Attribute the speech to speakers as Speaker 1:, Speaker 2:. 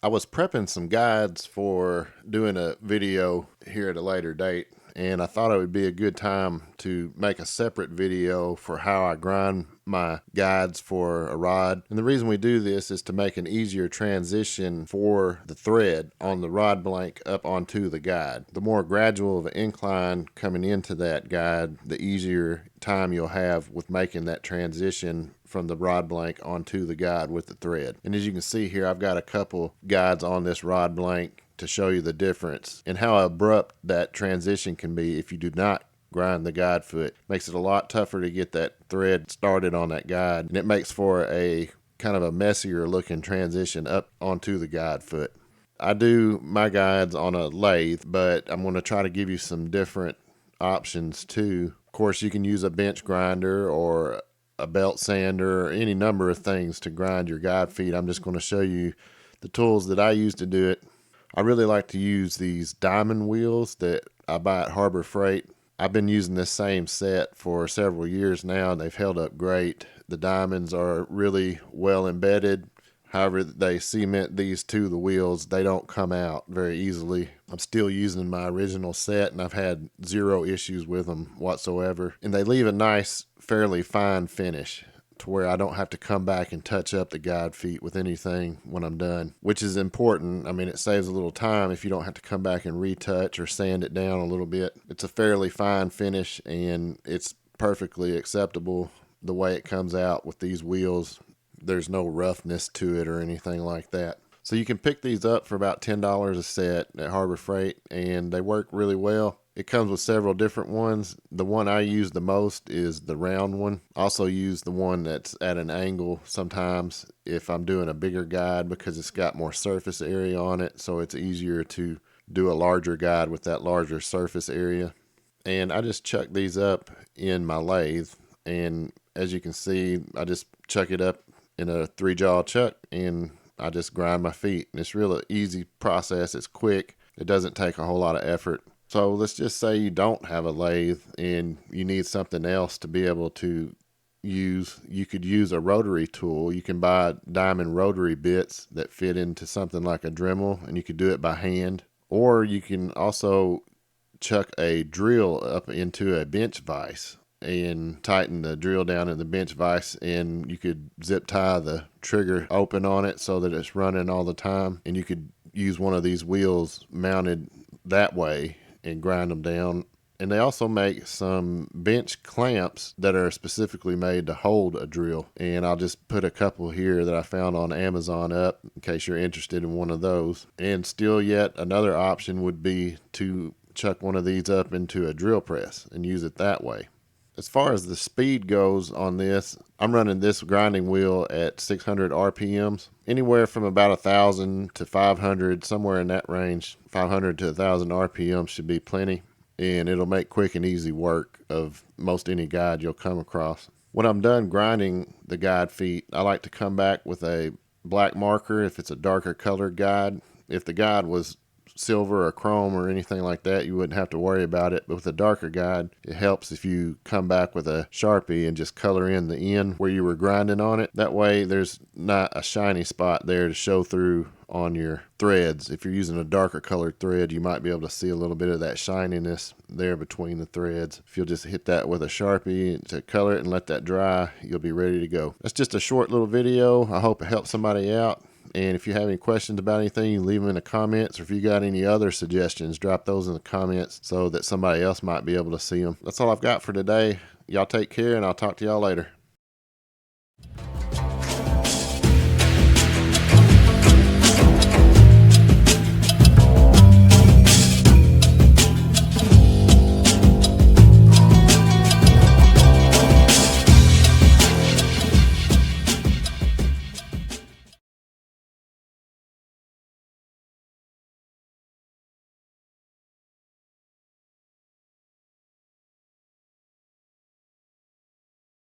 Speaker 1: I was prepping some guides for doing a video here at a later date, and I thought it would be a good time to make a separate video for how I grind my guides for a rod. And the reason we do this is to make an easier transition for the thread on the rod blank up onto the guide. The more gradual of an incline coming into that guide, the easier time you'll have with making that transition from the rod blank onto the guide with the thread. And as you can see here, I've got a couple guides on this rod blank to show you the difference and how abrupt that transition can be if you do not grind the guide foot. Makes it a lot tougher to get that thread started on that guide, and it makes for a kind of a messier looking transition up onto the guide foot. I do my guides on a lathe, but I'm going to try to give you some different options too. Of course, you can use a bench grinder or a belt sander or any number of things to grind your guide feet. I'm just going to show you the tools that I use to do it. I really like to use these diamond wheels that I buy at Harbor Freight. I've been using this same set for several years now, and they've held up great. The diamonds are really well embedded. However, they cement these to the wheels. They don't come out very easily. I'm still using my original set, and I've had zero issues with them whatsoever. And they leave a nice, fairly fine finish to where I don't have to come back and touch up the guide feet with anything when I'm done, which is important. I mean, it saves a little time if you don't have to come back and retouch or sand it down a little bit. It's a fairly fine finish, and it's perfectly acceptable the way it comes out with these wheels. There's no roughness to it or anything like that. So you can pick these up for about $10 a set at Harbor Freight, and they work really well. It comes with several different ones. The one I use the most is the round one. I also use the one that's at an angle sometimes if I'm doing a bigger guide, because it's got more surface area on it, so it's easier to do a larger guide with that larger surface area. And I just chuck these up in my lathe, and as you can see, I just chuck it up in a 3-jaw chuck, and I just grind my feet. And it's really easy process. It's quick. It doesn't take a whole lot of effort. So let's just say you don't have a lathe and you need something else to be able to use. You could use a rotary tool. You can buy diamond rotary bits that fit into something like a Dremel, and you could do it by hand. Or you can also chuck a drill up into a bench vise and tighten the drill down in the bench vise, and you could zip tie the trigger open on it so that it's running all the time, and you could use one of these wheels mounted that way and grind them down. And they also make some bench clamps that are specifically made to hold a drill, and I'll just put a couple here that I found on Amazon up in case you're interested in one of those. And still yet another option would be to chuck one of these up into a drill press and use it that way. As far as the speed goes on this, I'm running this grinding wheel at 600 RPMs, anywhere from about 1,000 to 500, somewhere in that range. 500 to 1,000 RPMs should be plenty, and it'll make quick and easy work of most any guide you'll come across. When I'm done grinding the guide feet, I like to come back with a black marker if it's a darker colored guide. If the guide was silver or chrome or anything like that, you wouldn't have to worry about it. But with a darker guide, it helps if you come back with a Sharpie and just color in the end where you were grinding on it. That way there's not a shiny spot there to show through on your threads. If you're using a darker colored thread, you might be able to see a little bit of that shininess there between the threads. If you'll just hit that with a Sharpie to color it and let that dry, you'll be ready to go. That's just a short little video. I hope it helps somebody out. And if you have any questions about anything, you leave them in the comments, or if you got any other suggestions, drop those in the comments so that somebody else might be able to see them. That's all I've got for today. Y'all take care, and I'll talk to y'all later.